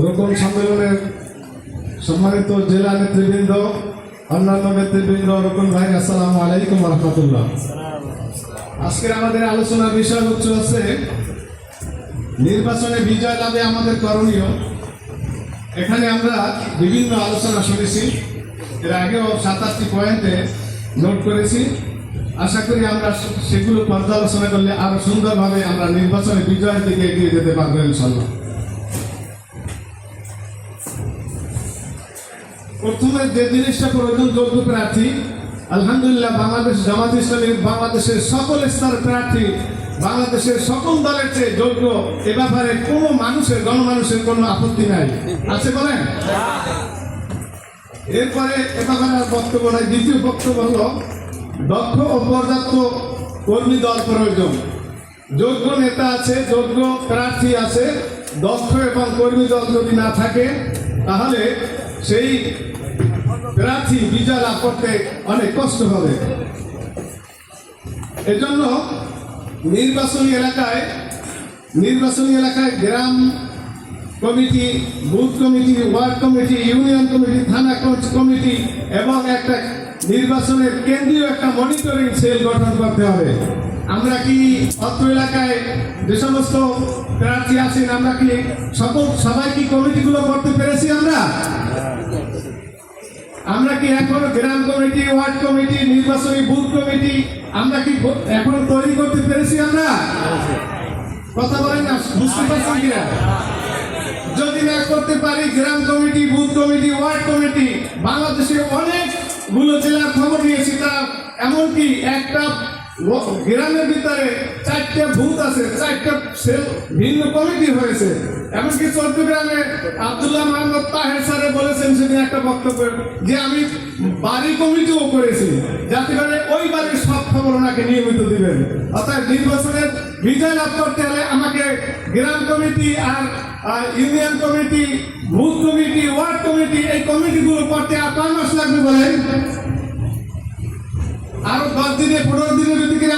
রোকন সম্মেলনের সম্মানিত জেলা নেতৃবৃন্দ, অন্যান্য নেতৃবৃন্দ, রোকন ভাই, আসসালামু আলাইকুম ওয়া রাহমাতুল্লাহ। আজকের আমাদের আলোচনার বিষয় হচ্ছে নির্বাচনে বিজয় লাভে আমাদের করণীয়। এখানে আমরা বিভিন্ন আলোচনা শুনেছি, এর আগেও 27টি পয়েন্টে নোট করেছি। আশা করি আমরা সেগুলো পর্যালোচনা করলে আরো সুন্দরভাবে আমরা নির্বাচনে বিজয়ের দিকে এগিয়ে যেতে পারবো ইনশাল্লাহ। প্রথমে যে জিনিসটা প্রয়োজন, যোগ্য প্রার্থী। আলহামদুলিল্লাহ, বাংলাদেশ জামাত ইসলামী বাংলাদেশের সকল স্তরের প্রার্থী বাংলাদেশের সকল দলের চেয়ে যোগ্য। এ ব্যাপারে কোনো গণমানুষের কোনো আপত্তি নাই, আছে বলেন? এরপরে এ ব্যাপারে আর বক্তব্য নাই। দ্বিতীয় বক্তব্য হলো দক্ষ ও পর্যাপ্ত কর্মী দল প্রয়োজন। যোগ্য নেতা আছে, যোগ্য প্রার্থী আছে, দক্ষ এবং কর্মী দল যদি না থাকে তাহলে সেই প্রার্থী বিজয় লাভ করতে অনেক কষ্ট হবে। এজন্য নির্বাচনী এলাকায় গ্রাম committee, booth committee, ward committee, union committee, থানা কমিটি এবং একটা নির্বাচনের কেন্দ্রীয় একটা মনিটরিং সেল গঠন করতে হবে। আমরা কি অত্র এলাকায় যে সমস্ত প্রার্থী আছেন, আমরা কি সবাই কি কমিটিগুলো করতে পেরেছি? আমরা কি এখনো গ্রাম কমিটি, ওয়ার্ড কমিটি, নির্বাচনী বুথ কমিটি আমরা কি এখনো তৈরি করতে পেরেছি? আমরা কথা বলেন না, বুঝতে পারছেন কিনা? যদি না করতে পারি, গ্রাম committee, booth committee, ward committee, বাংলাদেশে অনেকগুলো জেলার খবর নিয়েছি, তারা এমনকি একটা গ্রামের ভিতরে 4টে বুথ আছে, 4টে সেল ভিন্ন কমিটি হয়েছে। এমনকি চট্টগ্রামে আব্দুল্লাহ মোহাম্মদ তাহের স্যারে বলেছেন সেদিন একটা বক্তব্য যে আমি বাড়ি কমিটিও করেছি, যাতে করে ওই বাড়ির সব খবর ওনাকে নিয়মিত দিবেন। অর্থাৎ নির্বাচনের বিজয় লাভ করতে হলে আমাকে গ্রাম কমিটি আর union committee, booth committee, ward committee, এই কমিটিগুলো করতে আর কয় মাস লাগবে বলেন? আরো 10 দিনে 15 দিনে যদি